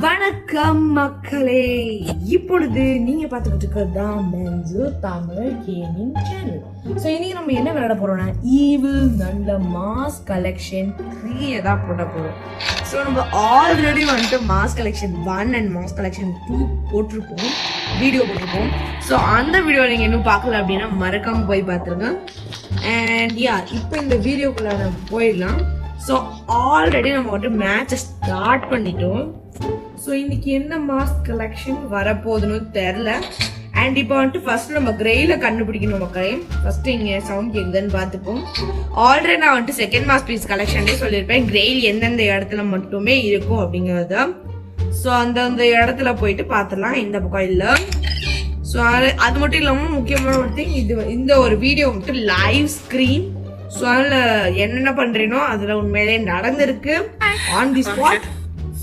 வணக்கம் மக்களே, இப்பொழுது நீங்க பார்த்துக்கிட்டு இருக்கிறது தான் மென்சு தமிழ் கேமிங் சேனல். ஸோ இன்னைக்கு நம்ம என்ன விளையாட போறோம்னா ஈவில் நல்ல மாஸ் கலெக்ஷன் 3 தான் போட போறோம். ஸோ நம்ம ஆல்ரெடி வந்துட்டு mass collection 1 and mass collection 2 போட்டிருப்போம், வீடியோ போட்டிருப்போம். ஸோ அந்த வீடியோ நீங்க இன்னும் பார்க்கல அப்படின்னா மறக்காம போய் பார்த்துருங்க. அண்ட் இப்போ இந்த வீடியோக்குள்ள நம்ம போயிடலாம். ஸோ ஆல்ரெடி நம்ம வந்துட்டு மேட்சை ஸ்டார்ட் பண்ணிட்டோம். ஸோ இன்னைக்கு என்ன மாஸ் கலெக்ஷன் வரப்போகுதுன்னு தெரில. அண்ட் இப்போ வந்துட்டு ஃபர்ஸ்ட் நம்ம கிரெயில கண்டுபிடிக்கணும் மக்களே. ஃபர்ஸ்ட் இங்கே சவுண்ட் கேக்குதுன்னு பார்த்துப்போம். ஆல்ரெடி நான் வந்துட்டு செகண்ட் மாஸ் பீஸ் கலெக்ஷன்லேயே சொல்லியிருப்பேன் கிரெயில் எந்தெந்த இடத்துல மட்டுமே இருக்கும் அப்படிங்கிறது. ஸோ அந்தந்த இடத்துல போயிட்டு பார்த்துடலாம், இந்த பக்கம் இல்லை. ஸோ அது மட்டும் இல்லாமல் முக்கியமான ஒரு திங், இந்த ஒரு வீடியோ வந்துட்டு லைவ் ஸ்க்ரீன். ஸோ அதில் என்னென்ன பண்ணுறீனோ அதில் உண்மையிலே நடந்திருக்கு ஆன் தி ஸ்பாட்.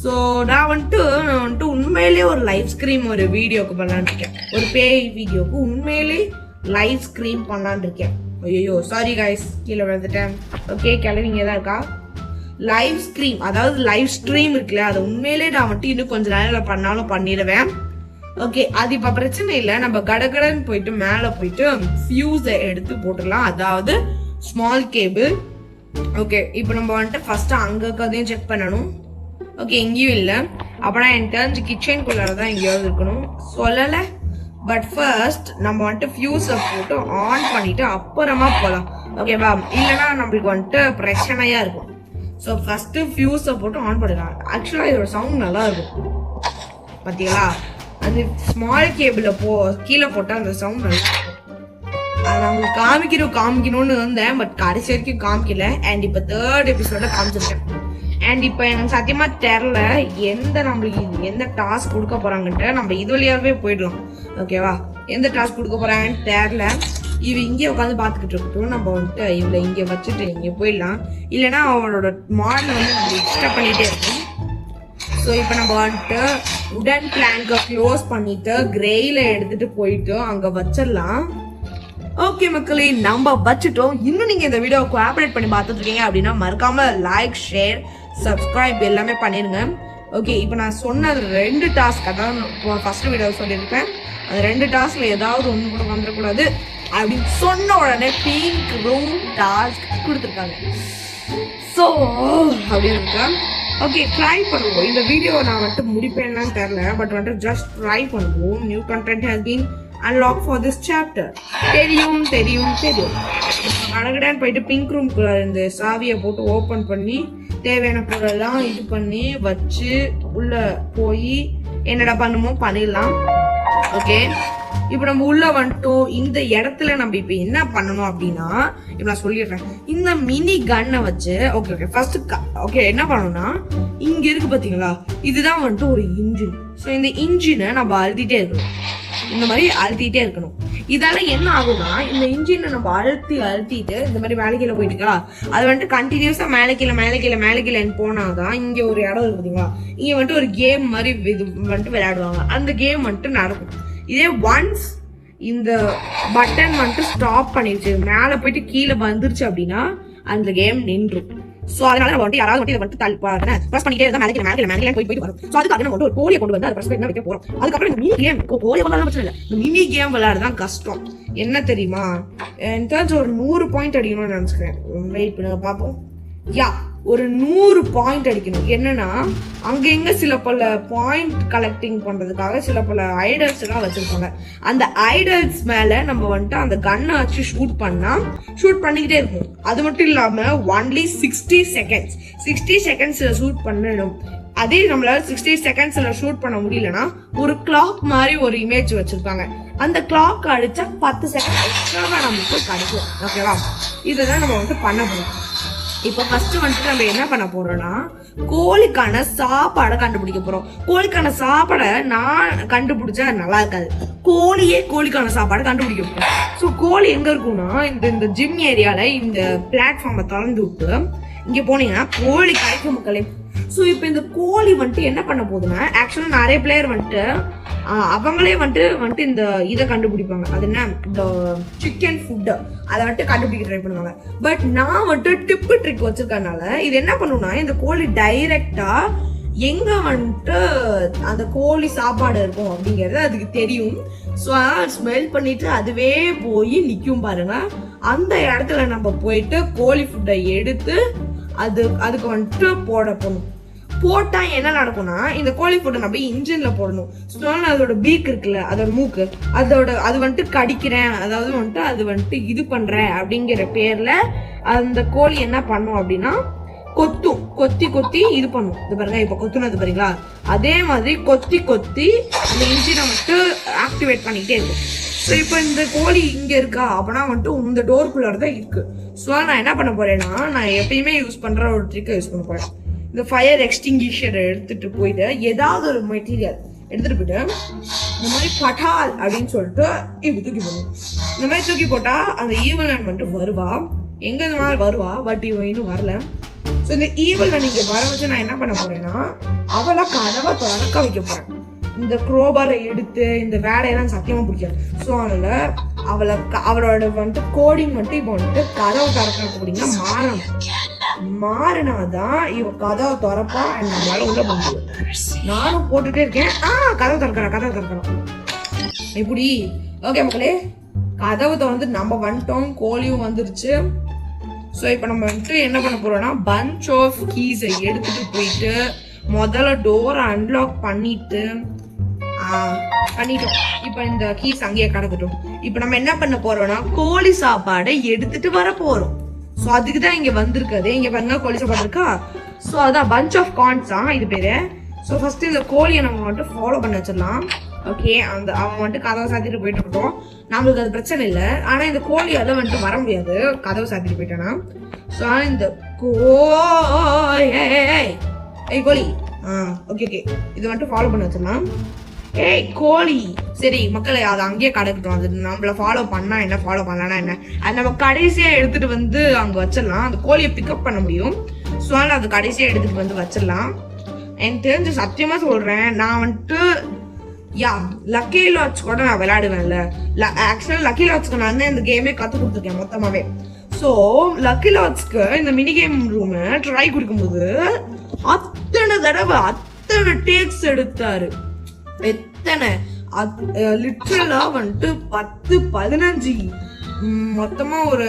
ஸோ நான் வந்துட்டு உண்மையிலே ஒரு லைவ் ஸ்க்ரீம் ஒரு வீடியோக்கு பண்ணலான்னு இருக்கேன், ஒரு பேய் வீடியோக்கு உண்மையிலே லைவ் ஸ்க்ரீம் பண்ணலான்னு இருக்கேன். ஐயோ சாரி கைஸ், கீழே விழுந்துட்டேன். ஓகே, கிளவிங்க தான் இருக்கா. லைவ் ஸ்க்ரீம், அதாவது லைவ் ஸ்ட்ரீம் இருக்குல்ல, அதை உண்மையிலே நான் வந்துட்டு இன்னும் கொஞ்சம் நேரம் பண்ணாலும் பண்ணிடுவேன். ஓகே, அது இப்போ பிரச்சனை இல்லை. நம்ம கடகடன்னு போயிட்டு மேலே போயிட்டு ஃபியூஸை எடுத்து போட்டுடலாம், அதாவது ஸ்மால் கேபிள். ஓகே, இப்போ நம்ம வந்துட்டு ஃபர்ஸ்ட் அங்கே கதையும் செக் பண்ணணும். ஓகே, எங்கேயும் இல்லை. அப்படின்னா எனக்கு தெரிஞ்சு கிச்சனுக்குள்ளார தான் எங்கேயாவது இருக்கணும், சொல்லலை. பட் ஃபர்ஸ்ட் நம்ம வந்துட்டு ஃபியூஸை போட்டு ஆன் பண்ணிட்டு அப்புறமா போகலாம், ஓகேவா? இல்லைன்னா நம்மளுக்கு வந்துட்டு பிரச்சனையா இருக்கும். ஸோ ஃபர்ஸ்ட் ஃபியூஸை போட்டு ஆன் பண்ணிடலாம். ஆக்சுவலாக இதோட சவுண்ட் நல்லா இருக்கும், பார்த்தீங்களா? அந்த ஸ்மால் கேபிள கீழே போட்டால் அந்த சவுண்ட் நல்லா இருக்கும். அதை நான் உங்களுக்கு காமிக்கணும்னு வந்தேன், பட் கடைசி வரைக்கும் காமிக்கல. அண்ட் இப்போ 3rd எபிசோட காமிச்சிருக்கேன். அண்ட் இப்போ எனக்கு சத்தியமா தெரில நம்மளுக்கு எந்த டாஸ்க் கொடுக்க போறாங்கன்ட்டு. நம்ம இது வழியாவே போயிடலாம், ஓகேவா? எந்த டாஸ்க் கொடுக்க போறாங்கன்னு தெரில. இவ இங்கே உட்காந்து பார்த்துக்கிட்டு இருக்கட்டும். நம்ம வந்துட்டு இவளை இங்கே வச்சுட்டு இங்கே போயிடலாம், இல்லைன்னா அவளோட மாடலை வந்து நம்ம டிஸ்டர்ப் பண்ணிட்டே இருக்கும். ஸோ இப்போ நம்ம வந்துட்டு உடன் பிளாங்கை க்ளோஸ் பண்ணிட்டு கிரெயில எடுத்துட்டு போயிட்டு அங்கே வச்சிடலாம். ஓகே மக்களே, நம்ம வச்சுட்டோம். இன்னும் நீங்க இந்த வீடியோ கோஆபரேட் பண்ணி பார்த்துட்டு இருக்கீங்க அப்படின்னா மறக்காம லைக், ஷேர், சப்ஸ்கிரைப் எல்லாமே பண்ணிருங்க. ஓகே, இப்போ நான் சொன்ன 2 டாஸ்க், அதான் ஃபர்ஸ்ட் வீடியோ சொல்லியிருப்பேன், அந்த 2 டாஸ்க்ல ஏதாவது ஒன்று கூட வந்துடக்கூடாது அப்படின்னு சொன்ன உடனே பிங்க் ரூம் டாஸ்க் கொடுத்துருக்காங்க. ஸோ அப்படின்னு இருக்கா. ஓகே, ட்ரை பண்ணுவோம். இந்த வீடியோ நான் வந்துட்டு முடிப்பேன்னு தெரியல, பட் வந்துட்டு ஜஸ்ட் ட்ரை பண்ணுவோம். New content has been unlock for this chapter. தெரியும் அழகடான்னு போயிட்டு பிங்க் ரூம்குள்ள இந்த சாவியை போட்டு ஓப்பன் பண்ணி தேவையான பொருளெல்லாம் இது பண்ணி வச்சு உள்ள போய் என்னடா பண்ணுமோ பண்ணிடலாம். ஓகே, இப்போ நம்ம உள்ள வந்துட்டோம். இந்த இடத்துல நம்ம இப்போ என்ன பண்ணணும் அப்படின்னா, இப்போ நான் சொல்லிடுறேன். இந்த மினி கன்னை வச்சு ஓகே ஃபர்ஸ்ட் என்ன பண்ணணும்னா, இங்க இருக்கு பாத்தீங்களா, இதுதான் வந்துட்டு ஒரு இன்ஜின். ஸோ இந்த இன்ஜினை நம்ம அழுத்திட்டே இருக்கணும், இந்த மாதிரி அழுத்திட்டே இருக்கணும். இதால என்ன ஆகும்னா, இந்த இன்ஜினை நம்ம அழுத்திட்டு இந்த மாதிரி மேலே கீழே போயிட்டு இருக்கா, அது வந்துட்டு கண்டினியூஸா மேலே கீழே போனாதான் இங்க ஒரு இடம் இருக்கு பாத்தீங்களா, இங்க வந்துட்டு ஒரு கேம் மாதிரி இது வந்துட்டு விளையாடுவாங்க. அந்த கேம் வந்துட்டு நடக்கும். இதே ஒன்ஸ் இந்த பட்டன் வந்துட்டு ஸ்டாப் பண்ணிடுச்சு, மேலே போயிட்டு கீழே வந்துருச்சு அப்படின்னா அந்த கேம் நின்றும். சோ அதனால நம்ம வந்து யாராவது வந்து வந்துட்டு பிரஸ் பண்ணிட்டே இருந்தா மேலே போயிட்டு வரும். சோ அதுக்காக நம்ம வந்து ஒரு கோழியை கொண்டு வந்து அதை பிரஸ் பண்ணி வைக்க போறோம். அதுக்கப்புறம் இந்த மினி கேம், கோழியை கொண்டாட பிரச்சனை இல்லை, இந்த மினி கேம் விளையாடுதான் கஷ்டம். என்ன தெரியுமா, எனக்கு ஒரு 100 பாயிண்ட் அடிக்கணும்னு நினைச்சுக்கிறேன். வெயிட் பண்ணுங்க பாப்போம். ஒரு 100 பாயிண்ட் அடிக்கணும். என்னன்னா அங்க எங்க சில பல பாயிண்ட் கலெக்டிங் பண்றதுக்காக சில பல ஐடல்ஸ் எல்லாம் வச்சிருப்பாங்க. அந்த ஐடல்ஸ் மேல நம்ம வந்துட்டு அந்த கன்னை வச்சு ஷூட் பண்ணிக்கிட்டே இருக்கும். அது மட்டும் இல்லாம ஒன்லி 60 செகண்ட்ஸ்ல ஷூட் பண்ணணும். அதே நம்மளால 60 செகண்ட்ஸ்ல ஷூட் பண்ண முடியலன்னா ஒரு கிளாக் மாதிரி ஒரு இமேஜ் வச்சிருக்காங்க. அந்த கிளாக் அடிச்சா 10 செகண்ட் எக்ஸ்ட்ராவா நமக்கு கிடைக்கும், ஓகேவா? இதுதான் நம்ம வந்துட்டு பண்ண போறோம். இப்போ ஃபர்ஸ்ட் வந்துட்டு நம்ம என்ன பண்ண போறோம்னா, கோழிக்கான சாப்பாடை கண்டுபிடிக்க போறோம். கோழிக்கான சாப்பாடை நான் கண்டுபிடிச்சா நல்லா இருக்காது, கோழிக்கான சாப்பாடை கண்டுபிடிக்க போறோம். ஸோ கோழி எங்க இருக்கும்னா, இந்த ஜிம் ஏரியால இந்த பிளாட்ஃபார்மை திறந்து விட்டு இங்க போனீங்கன்னா கோழி கிடைக்கும் மக்களே. ஸோ இப்போ இந்த கோழி வந்துட்டு என்ன பண்ண போகுதுன்னா, ஆக்சுவலா நிறைய பிளேயர் வந்துட்டு அவங்களே வந்துட்டு இந்த இதை கண்டுபிடிப்பாங்க. அது என்ன, இந்த சிக்கன் ஃபுட் அதை வந்துட்டு கண்டுபிடிக்க ட்ரை பண்ணுவாங்க. பட் நான் வந்துட்டு டிப்பு ட்ரிக் வச்சிருக்கனால இது என்ன பண்ணுன்னா, இந்த கோழி டைரக்டா எங்க வந்துட்டு அந்த கோழி சாப்பாடு இருக்கும் அப்படிங்கிறது அதுக்கு தெரியும். ஸோ ஸ்மெல் பண்ணிட்டு அதுவே போய் நிற்கும் பாருங்க. அந்த இடத்துல நம்ம போயிட்டு கோழி ஃபுட்டை எடுத்து அதுக்கு வந்துட்டு போடணும். போட்டா என்ன நடக்கும்னா, இந்த கோழி ஃபுட்டை நம்ம இன்ஜின்ல போடணும். ஸோ அதோட பீக் இருக்குல்ல, அதோட மூக்கு, அது வந்துட்டு கடிக்கிறேன், அதாவது வந்துட்டு அது வந்துட்டு இது பண்றேன் அப்படிங்கிற பேர்ல அந்த கோழி என்ன பண்ணும் அப்படின்னா கொத்தி இது பண்ணும். இது பாருங்க, இப்ப கொத்துனது பாருங்களா, அதே மாதிரி கொத்தி அந்த இன்ஜினை வந்துட்டு ஆக்டிவேட் பண்ணிக்கிட்டே இருக்கும். ஸோ இப்போ இந்த கோழி இங்க இருக்கா அப்படின்னா வந்துட்டு இந்த டோருக்குள்ளார தான் இருக்கு. ஸோ நான் என்ன பண்ண போறேன்னா, நான் எப்பயுமே யூஸ் பண்ற ஒரு ட்ரிக்கை யூஸ் பண்ண போறேன். இந்த ஃபயர் எக்ஸ்டிங்கிஷரை எடுத்துட்டு போயிட்டு ஏதாவது ஒரு மெட்டீரியல் எடுத்துட்டு போயிட்டு இந்த மாதிரி பட்டால் அப்படின்னு சொல்லிட்டு இப்படி தூக்கி போடணும். இந்த மாதிரி தூக்கி போட்டா அந்த ஈவல் லேண்ட் வந்துட்டு வருவா, எங்க இந்த மாதிரி வருவா, பட் இவன் இன்னும் வரல. ஸோ இந்த ஈவல் நீங்க வர வச்சு நான் என்ன பண்ண போறேன்னா, அவளை கதவை திறக்க வைக்க போறேன். இந்த குரோபாரை எடுத்து இந்த வேலையெல்லாம் சத்தியமா பிடிக்காது. ஸோ அதனால அவளோட வந்துட்டு கோடிங் வந்துட்டு இப்போ வந்துட்டு கதவை திறக்க அப்படின்னா மாறினாதான் இவ கதவை திறப்பா. நம்மளால உள்ள போக முடியும். நானும் போட்டுட்டே இருக்கேன். கதவை திறக்கிறேன் இப்படி. ஓகே மக்களே, கதவை திறந்து நம்ம வந்துட்டோம், கோழியும் வந்துருச்சு. ஸோ இப்போ நம்ம வந்துட்டு என்ன பண்ண போறோம்னா, பஞ்ச் ஆஃப் கீஸை எடுத்துட்டு போயிட்டு முதல்ல டோரை அன்லாக் பண்ணிட்டோம். இப்போ இந்த கீஸ் அங்கேயே கிடக்கட்டும். இப்போ நம்ம என்ன பண்ண போறோம்னா, கோழி சாப்பாடை எடுத்துட்டு வர போறோம். ஸோ அதுக்கு தான் இங்க வந்திருக்காது. இங்க பாருங்க, கோழி சாப்பாடு இருக்கா. ஸோ அதான் பஞ்ச் ஆஃப் கார்ன்ஸ் இது பேரு. ஸோ ஃபர்ஸ்ட் இந்த கோழியை நம்ம வந்துட்டு ஃபாலோ பண்ண வச்சிடலாம். ஓகே, அவன் வந்துட்டு கதவை சாத்திட்டு போயிட்டு இருக்கட்டும், நம்மளுக்கு அது பிரச்சனை இல்லை. ஆனா இந்த கோழியால வந்துட்டு வர முடியாது கதவை சாத்திட்டு போயிட்டானா. ஸோ இந்த கோழி ஓகே இது வந்துட்டு ஃபாலோ பண்ண வச்சிடலாம். கோழி சரி மக்களே, அது அங்கேயே கிடக்கட்டும். அது நம்மள ஃபாலோ பண்ணா என்ன, ஃபாலோ பண்ணலன்னா என்ன, அது நம்ம கடைசியா எடுத்துட்டு வந்து அங்க வச்சிடலாம். அந்த கோழியை பிக்கப் பண்ண முடியும். ஸோ அதனால அது கடைசியா எடுத்துட்டு வந்து வச்சிடலாம். எனக்கு தெரிஞ்சு சத்தியமா சொல்றேன், நான் வந்துட்டு லக்கி லாட்ச் கூட நான் விளையாடுவேன்ல. ஆக்சுவலா லக்கி லாட்ச்க்கு நான் தான் இந்த கேமே கத்து கொடுத்துருக்கேன் மொத்தமாவே. ஸோ லக்கி லாட்ச்க்கு இந்த மினி கேம் ரூம் ட்ரை கொடுக்கும்போது அத்தனை தடவை அத்தனை டேக்ஸ் எடுத்தாரு. எத்தனை லிட்டரலா வந்துட்டு 10-15 மொத்தமா ஒரு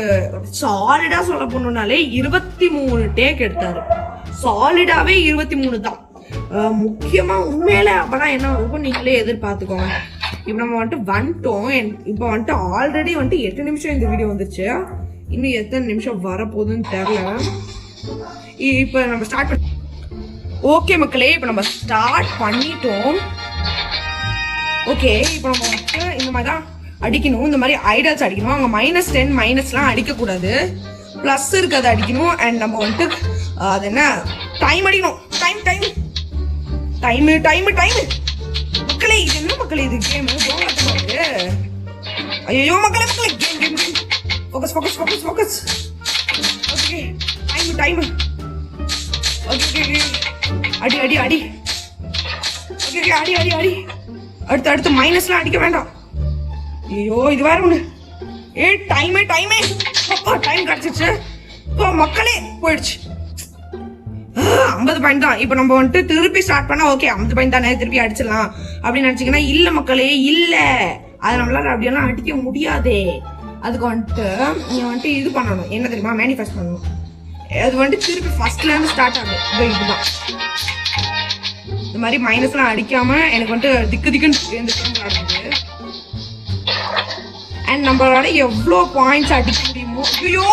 சாலிடா சொல்ல போனாலே 23 டேக் எடுத்தாரு. சாலிடாவே 23 தான். முக்கியமா உண்மையில அப்பதான் என்ன இருக்கும் நீங்களே எதிர்பார்த்துக்கோங்க. இப்ப நம்ம வந்துட்டு வந்துட்டோம். இப்ப வந்துட்டு ஆல்ரெடி வந்துட்டு 8 நிமிஷம் இந்த வீடியோ வந்துருச்சு. இன்னும் எத்தனை நிமிஷம் வரப்போகுதுன்னு தெரியல. இப்ப நம்ம ஸ்டார்ட் பண்ண. ஓகே மக்களே, இப்ப நம்ம ஸ்டார்ட் பண்ணிட்டோம். ஓகே, இப்போ நம்ம வந்துட்டு இந்த மாதிரி தான் அடிக்கணும். இந்த மாதிரி ஐடல்ஸ் அடிக்கணும். அவங்க -10 மைனஸ்லாம் அடிக்கக்கூடாது, ப்ளஸ் இருக்கிறது அடிக்கணும். அண்ட் நம்ம வந்துட்டு அது என்ன டைம் அடிக்கணும். டைம் மக்களே, இது என்ன மக்களே, இது கேம் ஐயோ மக்களே game focus. Okay time okay அடி ஓகே அடி அடுத்து மைனஸ்லாம் அடிக்க வேண்டாம். ஐயோ இது வேற ஒண்ணு. டைமே டைம் கிடைச்சிச்சு. மக்களே போயிடுச்சு. 50 பாயிண்ட் தான். இப்போ நம்ம வந்துட்டு திருப்பி ஸ்டார்ட் பண்ணா ஓகே 50 பாயிண்ட் தானே, திருப்பி அடிச்சிடலாம் அப்படின்னு நினைச்சீங்கன்னா இல்ல மக்களே, இல்ல அது நம்மளால அப்படியெல்லாம் அடிக்க முடியாதே. அதுக்கு வந்துட்டு நீங்க வந்துட்டு இது பண்ணணும், என்ன தெரியுமா, மேனிஃபெஸ்ட் பண்ணணும். அது வந்துட்டு திருப்பி ஃபர்ஸ்ட்ல இருந்து ஸ்டார்ட் ஆகும். இதுதான் இந்த மாதிரி மைனஸ்லாம் அடிக்காம எனக்கு வந்துட்டு திக்குன்னு விளையாடுறது. அண்ட் நம்மளால எவ்வளோ பாயிண்ட்ஸ் அடிக்க முடியுமோ. ஐயோ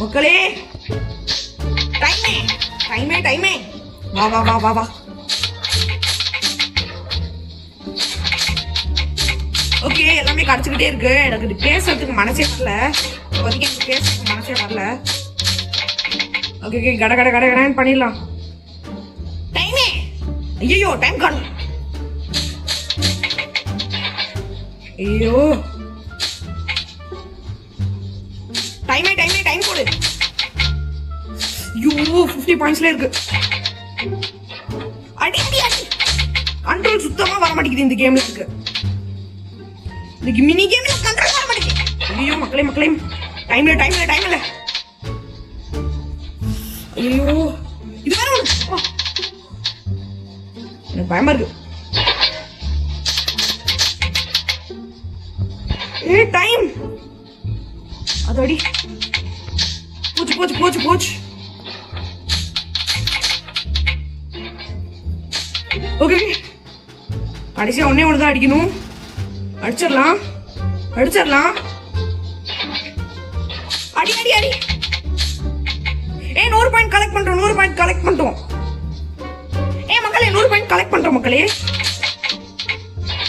மக்களே, டைமே வா. ஓகே, எல்லாமே கிடைச்சிக்கிட்டே இருக்கு. எனக்கு இது பேசுறதுக்கு மனசே வரல. இப்போதைக்கு எனக்கு பேசுறதுக்கு மனசே வரல. ஓகே கடன்னு பண்ணிடலாம். டைமே ஐயோ டைம் காணும். ஐயோ டைம் போடு. ஐயோ 50 பாயிண்ட்ஸ்ல இருக்கு. அடி கண்ட்ரோல் சுத்தமா வர மாட்டேங்குது இந்த கேம்ல இருக்கு. இந்த மினி கேம்ல கண்ட்ரோல் வர மாட்டேங்குது. ஐயோ மக்களே டைம் இல்ல. ஐயோ இது வேற எனக்கு பயமா இருக்கு. டைம் அதோடி போச்சு போச்சு போச்சு போச்சு. ஓகே கடைசியா ஒன்னே ஒன்று தான் அடிக்கணும். அடிச்சிடலாம் அடிச்சிடலாம். அடி அடி அடி. 100 பாயிண்ட் கலெக்ட் பண்றோம். 100 பாயிண்ட் கலெக்ட் பண்ணிட்டோம். மக்களே 100 பாயிண்ட் கலெக்ட் பண்றோம் மக்களே.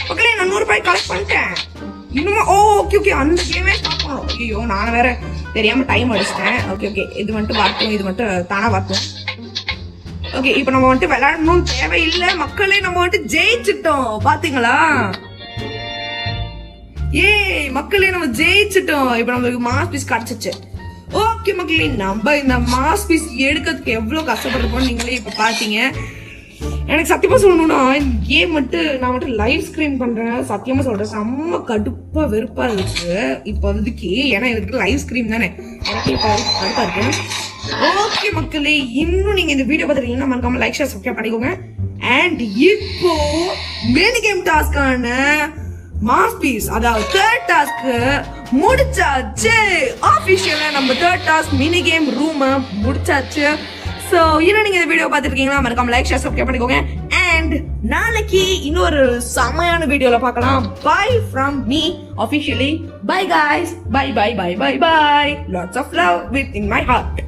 மக்களே நான் 100 பாயிண்ட் கலெக்ட் பண்ணிட்டேன். இன்னுமா ஓகே ஓகே அந்த கேமே ஸ்டார்ட் பண்ணோம். ஐயோ நான் வேற தெரியாம டைம் அடிச்சிட்டேன். ஓகே ஓகே இது மட்டும் வரட்டும். இது மட்டும் தானா வரட்டும். ஓகே இப்போ நம்ம வந்துட்டு விளையாடணும் தேவையில்லை மக்களே. நம்ம வந்துட்டு ஜெயிச்சிட்டோம் பாத்தீங்களா? மக்களே நம்ம ஜெயிச்சிட்டோம். இப்போ நம்மளுக்கு மாஸ் பீஸ் கிடைச்சிச்சு. ஓகே மக்களே நம்ம இந்த மாஸ் பீஸ் எடுக்கிறதுக்கு எவ்வளவு கஷ்டப்பட்டிருப்போம் நீங்களே இப்ப பாத்தீங்க. எனக்கு சத்தியமா சொல்லணும்னா கேம் நான் மட்டும் லைவ் ஸ்கிரீன் பண்றேன். சத்தியமா சொல்றேன் செம்ம கடுப்பா வெறுப்பா இருக்கு இப்போதைக்கு. ஏன்னா எனக்கு லைவ் ஸ்கிரீன் தானே எனக்கு இப்போ கடுப்பா இருக்கு. ஓகே மக்களே இன்னும் நீங்க இந்த வீடியோ பார்த்துருக்கீங்கன்னா மறக்காம லைக் ஷேர் சப்ஸ்கிரைப் பண்ணிக்கோங்க. அண்ட் இப்போ மினி கேம் டாஸ்கான மாஸ் பீஸ் அதாவது தேர்ட் டாஸ்க் முடிச்சாச்சு. ஆஃபிஷியலா நம்ம third task mini game room முடிச்சாச்சு. சோ இன்னும் நீங்க இந்த வீடியோ பார்த்துருக்கீங்கன்னா மறக்காம லைக் ஷேர் சப்ஸ்கிரைப் பண்ணிக்கோங்க. அண்ட் நாளைக்கு இன்னொரு செமையான வீடியோல பார்க்கலாம். Bye from me officially. Bye guys. Bye bye bye bye bye. Lots of love within my heart.